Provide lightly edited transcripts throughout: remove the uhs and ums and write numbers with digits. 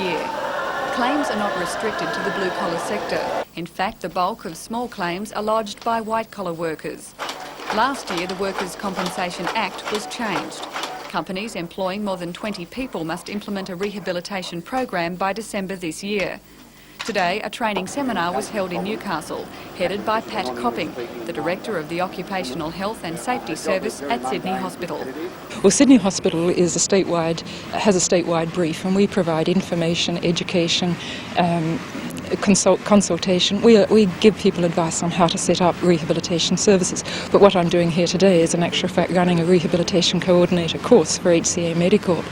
year. Claims are not restricted to the blue-collar sector. In fact, the bulk of small claims are lodged by white-collar workers. Last year, the Workers' Compensation Act was changed. Companies employing more than 20 people must implement a rehabilitation program by December this year. Today, a training seminar was held in Newcastle, headed by Pat Copping, the Director of the Occupational Health and Safety Service at Sydney Hospital. Well, Sydney Hospital has a statewide brief, and we provide information, education, consultation. We give people advice on how to set up rehabilitation services. But what I'm doing here today is, in actual fact, running a rehabilitation coordinator course for HCA Medicorp.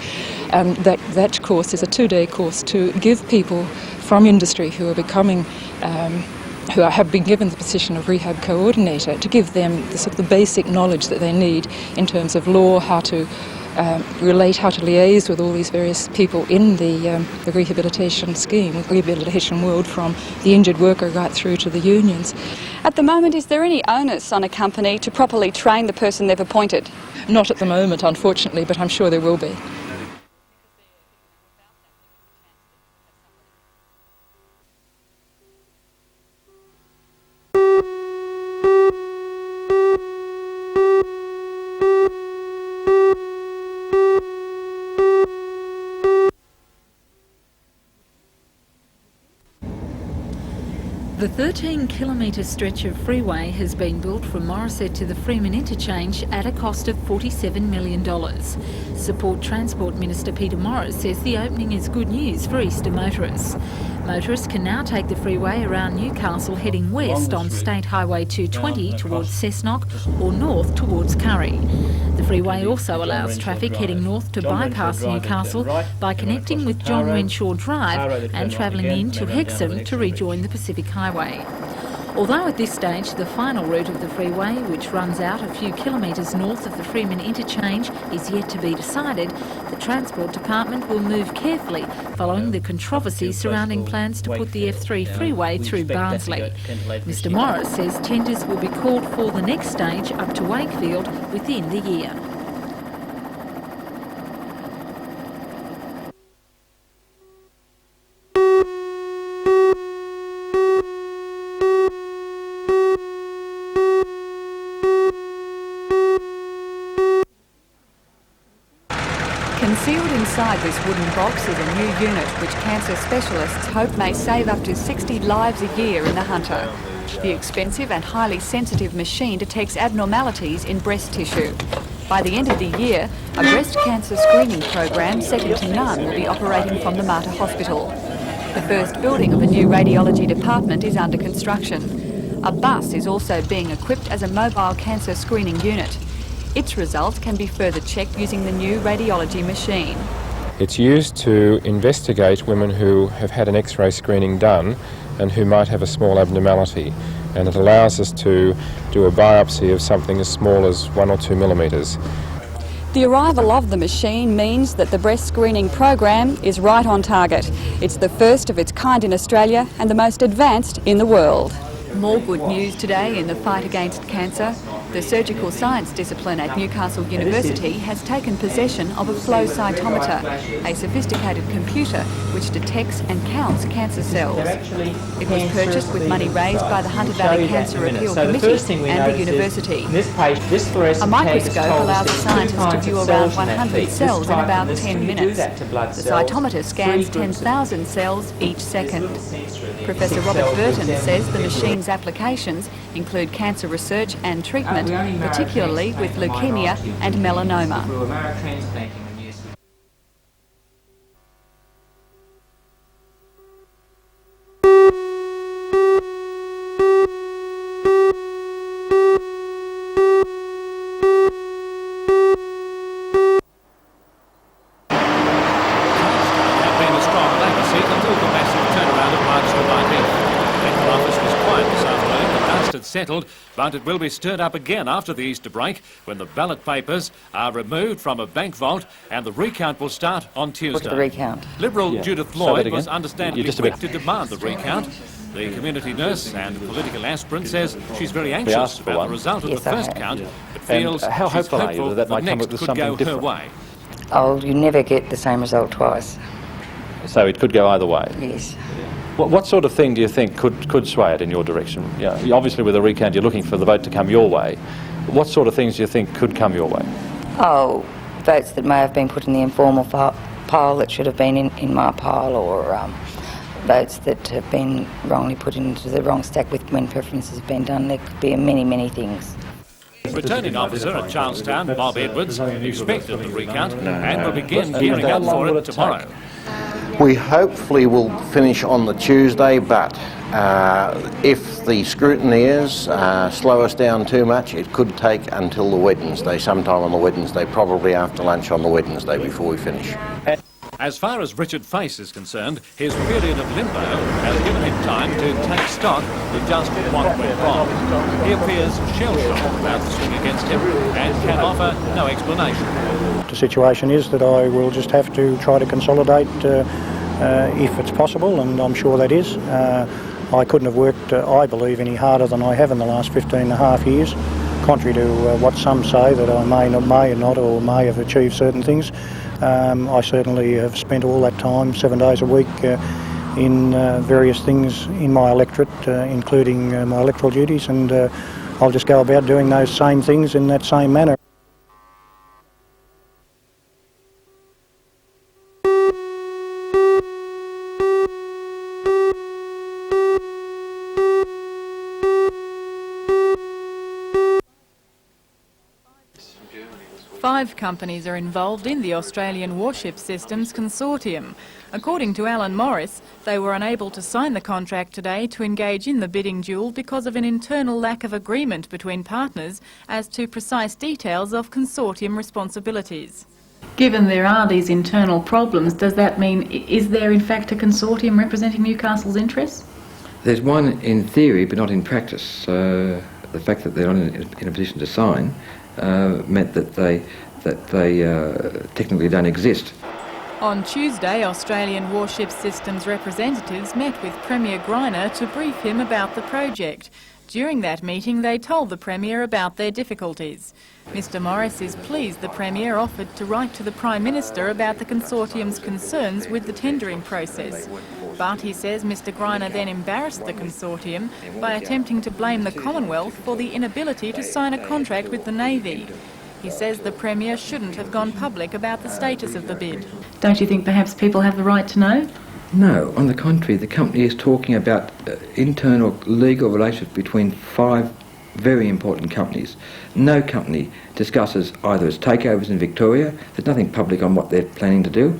That course is a 2-day course to give people from industry who are becoming who have been given the position of rehab coordinator, to give them the basic knowledge that they need in terms of law, how to relate, how to liaise with all these various people in the rehabilitation scheme, rehabilitation world, from the injured worker right through to the unions. At the moment, is there any onus on a company to properly train the person they've appointed? Not at the moment, unfortunately, but I'm sure there will be. The 13-kilometre stretch of freeway has been built from Morisset to the Freeman interchange at a cost of $47 million. Support Transport Minister Peter Morris says the opening is good news for Eastern motorists. Motorists can now take the freeway around Newcastle heading west on State Highway 220 towards Cessnock or north towards Curry. The freeway also allows traffic heading north to bypass Newcastle by connecting with John Renshaw Drive and travelling into Hexham to rejoin the Pacific Highway. Although at this stage the final route of the freeway, which runs out a few kilometres north of the Freeman interchange, is yet to be decided, the Transport Department will move carefully following the controversy surrounding plans to put the F3 freeway through Barnsley. Mr Morris says tenders will be called for the next stage up to Wakefield within the year. Concealed inside this wooden box is a new unit which cancer specialists hope may save up to 60 lives a year in the Hunter. The expensive and highly sensitive machine detects abnormalities in breast tissue. By the end of the year, a breast cancer screening program second to none will be operating from the Mater Hospital. The first building of a new radiology department is under construction. A bus is also being equipped as a mobile cancer screening unit. Its results can be further checked using the new radiology machine. It's used to investigate women who have had an X-ray screening done and who might have a small abnormality, and it allows us to do a biopsy of something as small as 1 or 2 millimetres. The arrival of the machine means that the breast screening program is right on target. It's the first of its kind in Australia and the most advanced in the world. More good news today in the fight against cancer. The surgical science discipline at Newcastle University has taken possession of a flow cytometer, a sophisticated computer which detects and counts cancer cells. It was purchased with money raised by the Hunter Valley Cancer Appeal Committee and the university. A microscope allows the scientists to view around 100 cells in about 10 minutes. The cytometer scans 10,000 cells each second. Professor Robert Burton says the machine's applications include cancer research and treatment, particularly with leukemia and melanoma. Settled, but it will be stirred up again after the Easter break when the ballot papers are removed from a bank vault and the recount will start on Tuesday. What's the recount? Liberal Judith Lloyd was understandably quick to demand the recount. The community nurse and political aspirant says she's very anxious about the result of the first count, but feels how hopeful are you that the might come next up with could something go different? her way. Oh, you never get the same result twice. So it could go either way? Yes. What sort of thing do you think could sway it in your direction? Yeah, obviously with a recount you're looking for the vote to come your way. What sort of things do you think could come your way? Oh, votes that may have been put in the informal pile that should have been in my pile, or votes that have been wrongly put into the wrong stack with when preferences have been done. There could be many, many things. Returning officer at Charlestown, Bob Edwards, expected the recount and will begin gearing up for it tomorrow. We hopefully will finish on the Tuesday, but if the scrutineers slow us down too much, it could take until the Wednesday, sometime on the Wednesday, probably after lunch on the Wednesday before we finish. As far as Richard Face is concerned, his period of limbo has given him time to take stock of just what went wrong. He appears shell-shocked about the swing against him and can offer no explanation. The situation is that I will just have to try to consolidate if it's possible, and I'm sure that is. I couldn't have worked, I believe, any harder than I have in the last 15 and a half years, contrary to what some say, that I may not or may have achieved certain things. I certainly have spent all that time, 7 days a week, in various things in my electorate, including my electoral duties, and I'll just go about doing those same things in that same manner. Five companies are involved in the Australian Warship Systems Consortium. According to Alan Morris, they were unable to sign the contract today to engage in the bidding duel because of an internal lack of agreement between partners as to precise details of consortium responsibilities. Given there are these internal problems, does that mean, is there in fact a consortium representing Newcastle's interests? There's one in theory but not in practice. The fact that they're not in a position to sign meant that they technically don't exist. On Tuesday, Australian Warship Systems representatives met with Premier Greiner to brief him about the project. During that meeting, they told the Premier about their difficulties. Mr Morris is pleased the Premier offered to write to the Prime Minister about the consortium's concerns with the tendering process. But he says Mr Greiner then embarrassed the consortium by attempting to blame the Commonwealth for the inability to sign a contract with the Navy. He says the Premier shouldn't have gone public about the status of the bid. Don't you think perhaps people have the right to know? No, on the contrary, the company is talking about internal legal relations between five very important companies. No company discusses either its takeovers in Victoria. There's nothing public on what they're planning to do.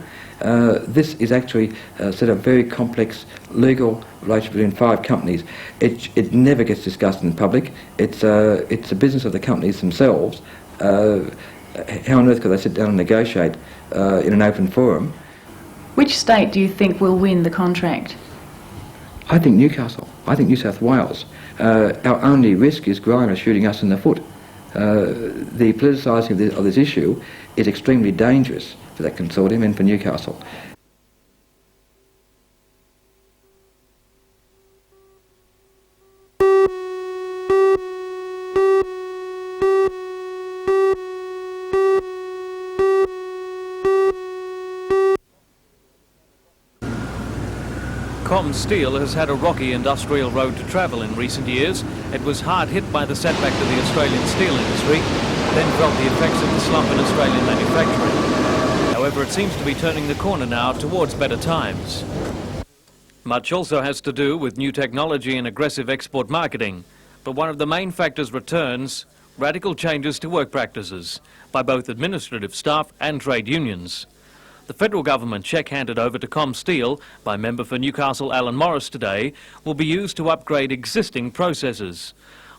This is actually a set of very complex legal relations between five companies. It never gets discussed in public. It's a business of the companies themselves. How on earth could they sit down and negotiate in an open forum? Which state do you think will win the contract? I think Newcastle. I think New South Wales. Our only risk is Greiner shooting us in the foot. The politicising of this issue is extremely dangerous for that consortium and for Newcastle. Comsteel has had a rocky industrial road to travel in recent years. It was hard hit by the setback to the Australian steel industry, then felt the effects of the slump in Australian manufacturing. However, it seems to be turning the corner now towards better times. Much also has to do with new technology and aggressive export marketing, but one of the main factors returns radical changes to work practices by both administrative staff and trade unions. The federal government cheque handed over to Comsteel by member for Newcastle Alan Morris today will be used to upgrade existing processes.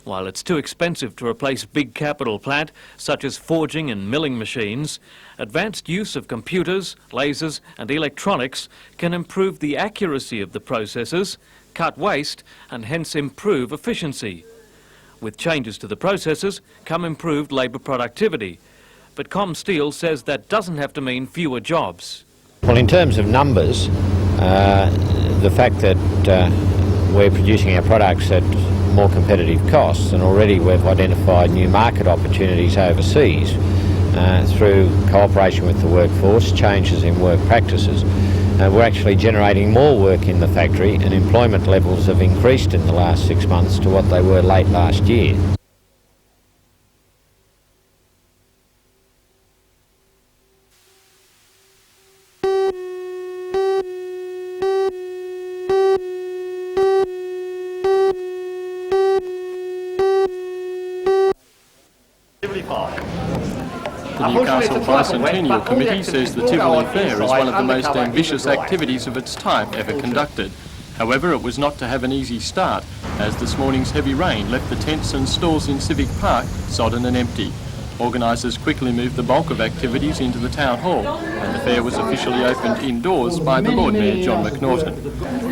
While it's too expensive to replace big capital plant such as forging and milling machines, advanced use of computers, lasers and electronics can improve the accuracy of the processes, cut waste and hence improve efficiency. With changes to the processes come improved labour productivity. But Comsteel says that doesn't have to mean fewer jobs. Well, in terms of numbers, the fact that we're producing our products at more competitive costs, and already we've identified new market opportunities overseas through cooperation with the workforce, changes in work practices, we're actually generating more work in the factory, and employment levels have increased in the last 6 months to what they were late last year. The Newcastle Bicentennial Committee says the Tivoli Fair is one of the most ambitious activities of its type ever conducted. However, it was not to have an easy start, as this morning's heavy rain left the tents and stalls in Civic Park sodden and empty. Organisers quickly moved the bulk of activities into the Town Hall, and the fair was officially opened indoors by the Lord Mayor John McNaughton.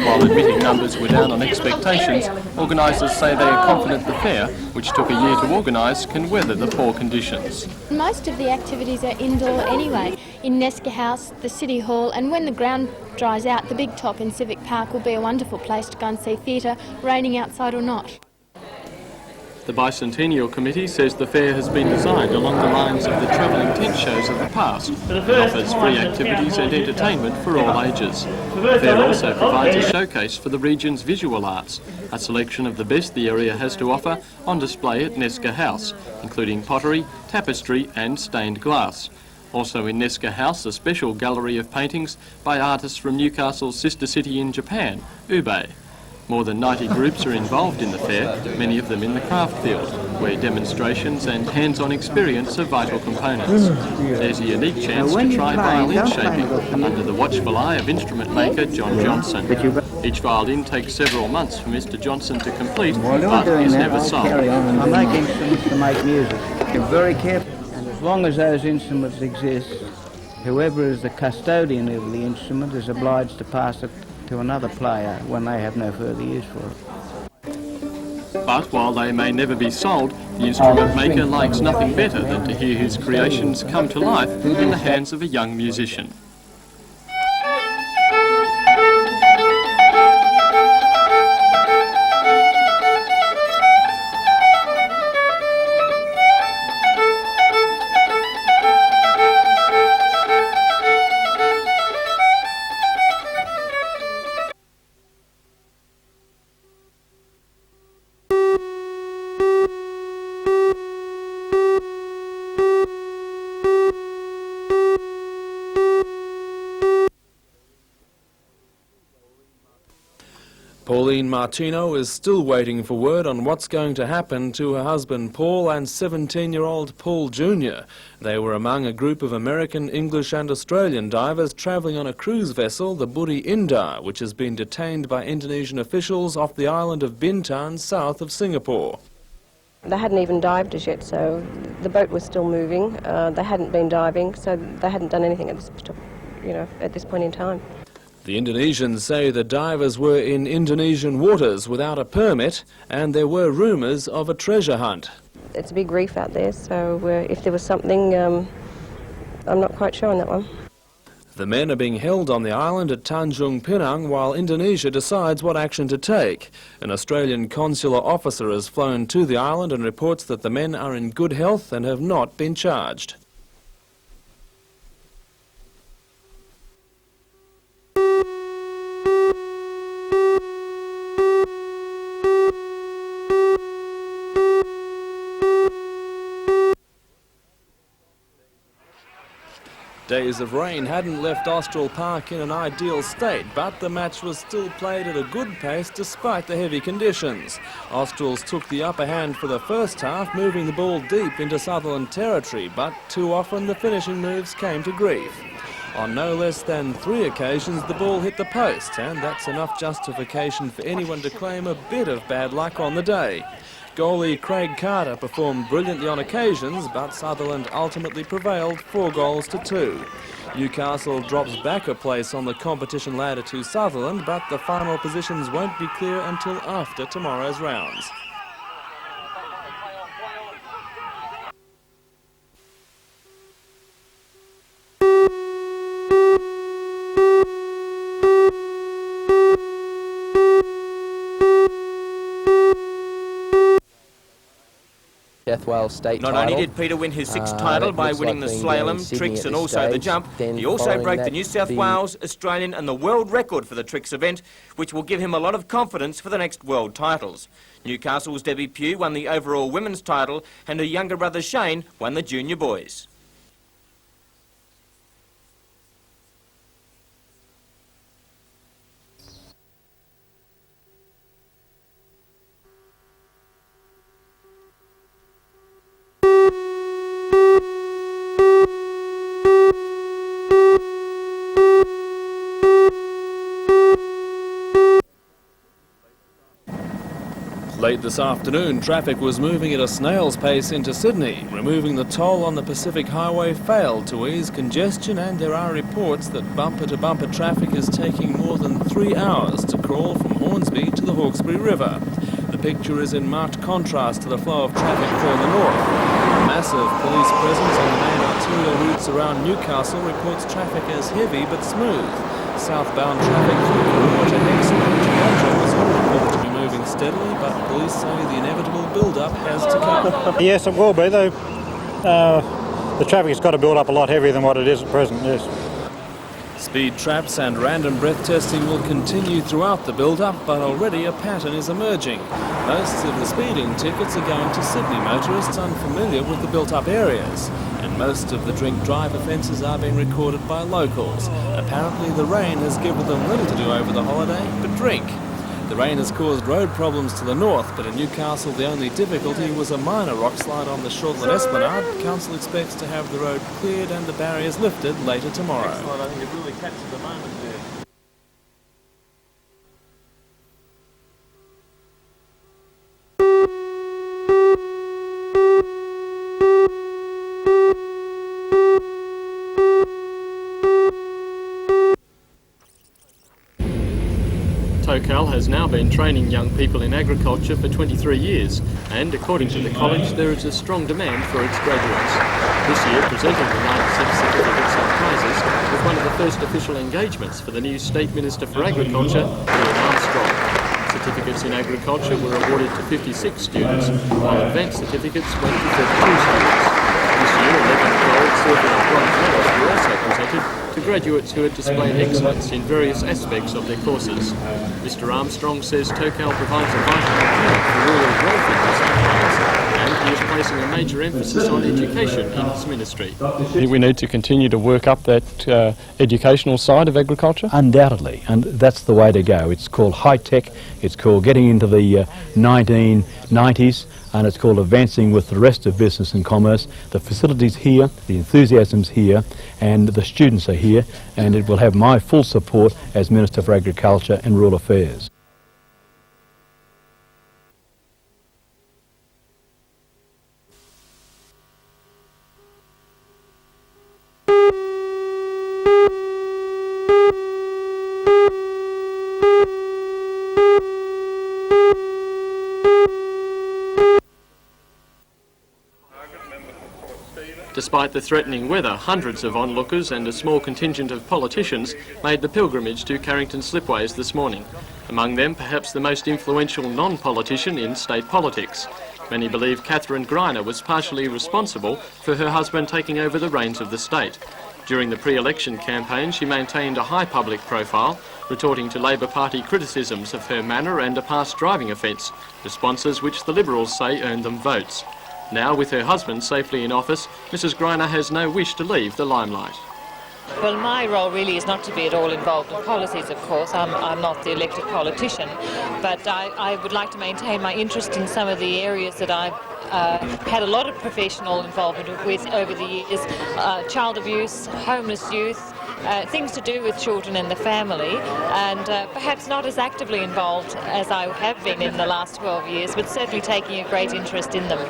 While admitting numbers were down on expectations, organisers say they are confident the fair, which took a year to organise, can weather the poor conditions. Most of the activities are indoor anyway, in Nesca House, the City Hall, and when the ground dries out, the Big Top in Civic Park will be a wonderful place to go and see theatre, raining outside or not. The Bicentennial Committee says the fair has been designed along the lines of the travelling tent shows of the past and offers free activities and entertainment for all ages. The fair also provides a showcase for the region's visual arts, a selection of the best the area has to offer on display at Nesca House, including pottery, tapestry and stained glass. Also in Nesca House, a special gallery of paintings by artists from Newcastle's sister city in Japan, Ube. More than 90 groups are involved in the fair, many of them in the craft field, where demonstrations and hands-on experience are vital components. There's a unique chance to try violin shaping under the watchful eye of instrument maker John Johnson. Each violin takes several months for Mr Johnson to complete, but is never sold. I make instruments to make music. You're very careful, and as long as those instruments exist, whoever is the custodian of the instrument is obliged to pass it to another player when they have no further use for it. But while they may never be sold, the instrument maker likes nothing better than to hear his creations come to life in the hands of a young musician. Pauline Martino is still waiting for word on what's going to happen to her husband Paul and 17-year-old Paul Jr. They were among a group of American, English and Australian divers travelling on a cruise vessel, the Budi Indah, which has been detained by Indonesian officials off the island of Bintan, south of Singapore. They hadn't even dived as yet, so the boat was still moving. They hadn't been diving, so they hadn't done anything at this point in time. The Indonesians say the divers were in Indonesian waters without a permit, and there were rumours of a treasure hunt. It's a big reef out there, so if there was something, I'm not quite sure on that one. The men are being held on the island at Tanjung Pinang while Indonesia decides what action to take. An Australian consular officer has flown to the island and reports that the men are in good health and have not been charged. Days of rain hadn't left Austral Park in an ideal state, but the match was still played at a good pace despite the heavy conditions. Australs took the upper hand for the first half, moving the ball deep into Sutherland territory, but too often the finishing moves came to grief. On no less than 3 occasions the ball hit the post, and that's enough justification for anyone to claim a bit of bad luck on the day. Goalie Craig Carter performed brilliantly on occasions, but Sutherland ultimately prevailed 4-2. Newcastle drops back a place on the competition ladder to Sutherland, but the final positions won't be clear until after tomorrow's rounds. South Wales state Not title. only did Peter win his sixth title by winning the slalom, tricks and also the jump, he also broke the New South Wales, Australian and the world record for the tricks event, which will give him a lot of confidence for the next world titles. Newcastle's Debbie Pugh won the overall women's title and her younger brother Shane won the junior boys. Late this afternoon, traffic was moving at a snail's pace into Sydney. Removing the toll on the Pacific Highway failed to ease congestion, and there are reports that bumper-to-bumper traffic is taking more than 3 hours to crawl from Hornsby to the Hawkesbury River. The picture is in marked contrast to the flow of traffic further north. A massive police presence on the main arterial routes around Newcastle reports traffic as heavy but smooth. Southbound traffic through Carrington to Hexham and Tocal is all reported to be moving steadily, but police say the inevitable build-up has to come. Yes, it will be, though. The traffic has got to build up a lot heavier than what it is at present, yes. Speed traps and random breath testing will continue throughout the build-up, but already a pattern is emerging. Most of the speeding tickets are going to Sydney motorists unfamiliar with the built-up areas, and most of the drink-drive offences are being recorded by locals. Apparently the rain has given them little to do over the holiday but drink. The rain has caused road problems to the north, but in Newcastle the only difficulty was a minor rock slide on the Shortland Esplanade. Council expects to have the road cleared and the barriers lifted later tomorrow. Excellent. I think it really captured the moment there. Tocal has now been training young people in agriculture for 23 years, and according to the college, there is a strong demand for its graduates. This year, presenting the 96 certificates and prizes was one of the first official engagements for the new State Minister for Agriculture, Ian Armstrong. Certificates in agriculture were awarded to 56 students, while advanced certificates went to 32 students. This year, 11 gold, silver and bronze medals were also presented to graduates who had displayed excellence in various aspects of their courses. Mr Armstrong says Tocal provides a vital component for rural growth in New South Wales, and he is placing a major emphasis on education in his ministry. I think we need to continue to work up that educational side of agriculture. Undoubtedly, and that's the way to go. It's called high-tech, it's called getting into the 1990s, and it's called advancing with the rest of business and commerce. The facility's here, the enthusiasm's here, and the students are here, and it will have my full support as Minister for Agriculture and Rural Affairs. Despite the threatening weather, hundreds of onlookers and a small contingent of politicians made the pilgrimage to Carrington Slipways this morning. Among them, perhaps the most influential non-politician in state politics. Many believe Catherine Greiner was partially responsible for her husband taking over the reins of the state. During the pre-election campaign, she maintained a high public profile, retorting to Labor Party criticisms of her manner and a past driving offence, responses which the Liberals say earned them votes. Now, with her husband safely in office, Mrs Greiner has no wish to leave the limelight. Well, my role really is not to be at all involved in policies, of course. I'm not the elected politician, but I would like to maintain my interest in some of the areas that I've had a lot of professional involvement with over the years. Child abuse, homeless youth, things to do with children and the family, and perhaps not as actively involved as I have been in the last 12 years, but certainly taking a great interest in them.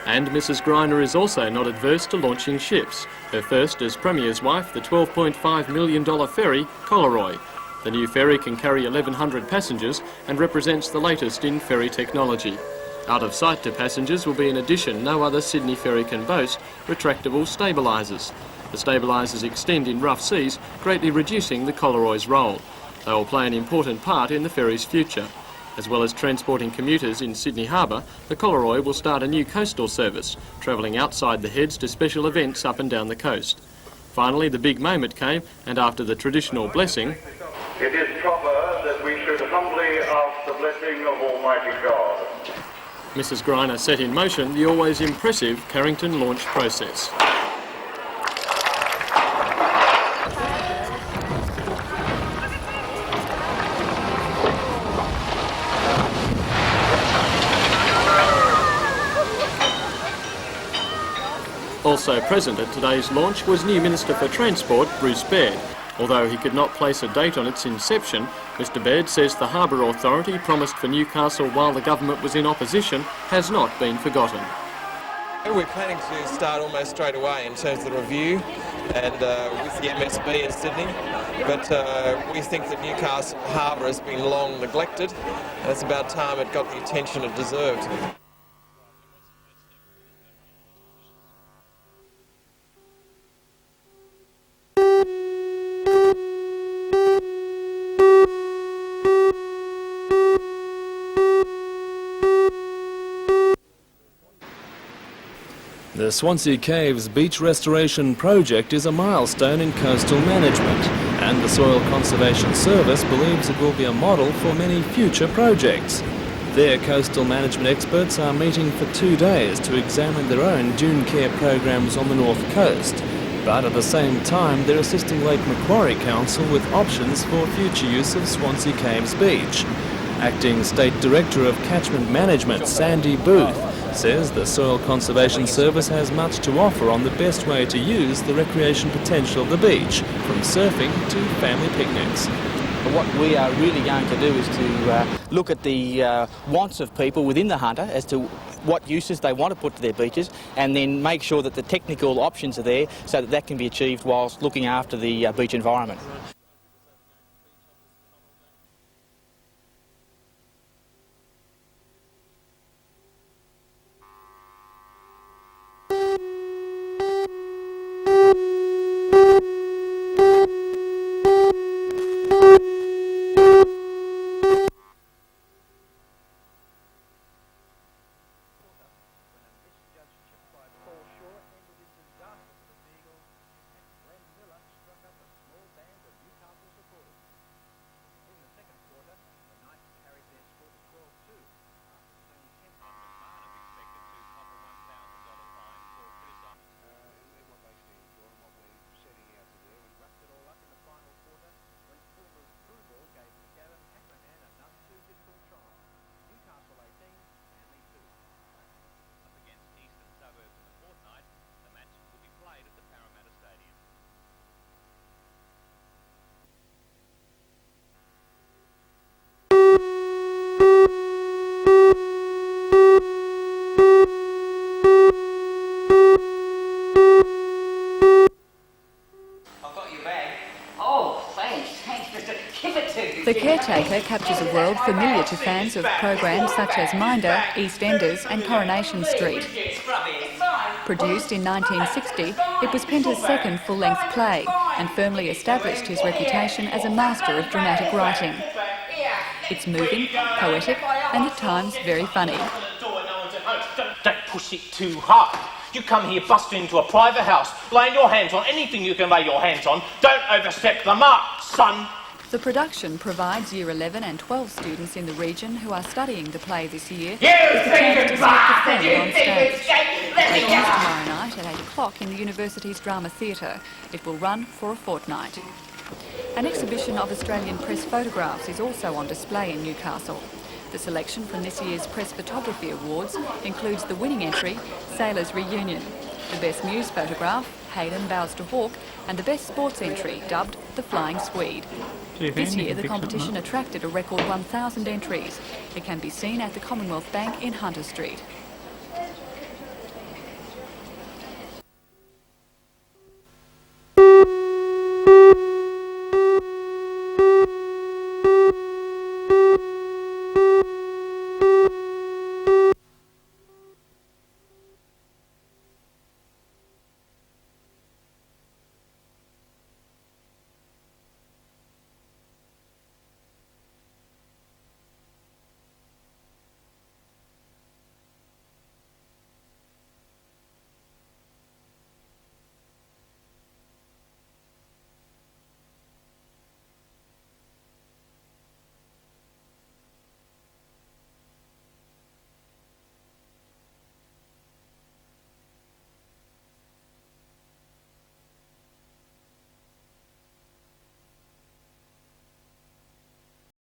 And Mrs Greiner is also not adverse to launching ships. Her first as Premier's wife, the $12.5 million ferry, Coleroy. The new ferry can carry 1,100 passengers and represents the latest in ferry technology. Out of sight to passengers will be, in addition, no other Sydney ferry can boast, retractable stabilisers. The stabilisers extend in rough seas, greatly reducing the Coleroy's role. They will play an important part in the ferry's future. As well as transporting commuters in Sydney Harbour, the Collaroy will start a new coastal service, travelling outside the heads to special events up and down the coast. Finally, the big moment came, and after the traditional blessing, it is proper that we should humbly ask the blessing of Almighty God. Mrs Greiner set in motion the always impressive Carrington launch process. Also present at today's launch was new Minister for Transport, Bruce Baird. Although he could not place a date on its inception, Mr Baird says the Harbour Authority promised for Newcastle while the government was in opposition has not been forgotten. We're planning to start almost straight away in terms of the review and with the MSB in Sydney, but we think that Newcastle Harbour has been long neglected and it's about time it got the attention it deserved. The Swansea Caves Beach Restoration Project is a milestone in coastal management, and the Soil Conservation Service believes it will be a model for many future projects. Their coastal management experts are meeting for 2 days to examine their own dune care programs on the north coast, but at the same time they're assisting Lake Macquarie Council with options for future use of Swansea Caves Beach. Acting State Director of Catchment Management, Sandy Booth, says the Soil Conservation Service has much to offer on the best way to use the recreation potential of the beach, from surfing to family picnics. What we are really going to do is to look at the wants of people within the hunter as to what uses they want to put to their beaches, and then make sure that the technical options are there so that that can be achieved whilst looking after the beach environment. The Caretaker captures a world familiar to fans of programs such as Minder, EastEnders and Coronation Street. Produced in 1960, it was Penter's second full-length play and firmly established his reputation as a master of dramatic writing. It's moving, poetic and at times very funny. Don't push it too hard. You come here busting into a private house, laying your hands on anything you can lay your hands on. Don't overstep the mark, son. The production provides Year 11 and 12 students in the region who are studying the play this year with the chance to see it performed on stage. It begins tomorrow night at 8 o'clock in the university's drama theatre. It will run for a fortnight. An exhibition of Australian press photographs is also on display in Newcastle. The selection from this year's Press Photography Awards includes the winning entry, Sailors Reunion, the Best News Photograph, Hayden Bows to Hawk, and the Best Sports entry, dubbed The Flying Swede. This year, the competition attracted a record 1,000 entries. It can be seen at the Commonwealth Bank in Hunter Street.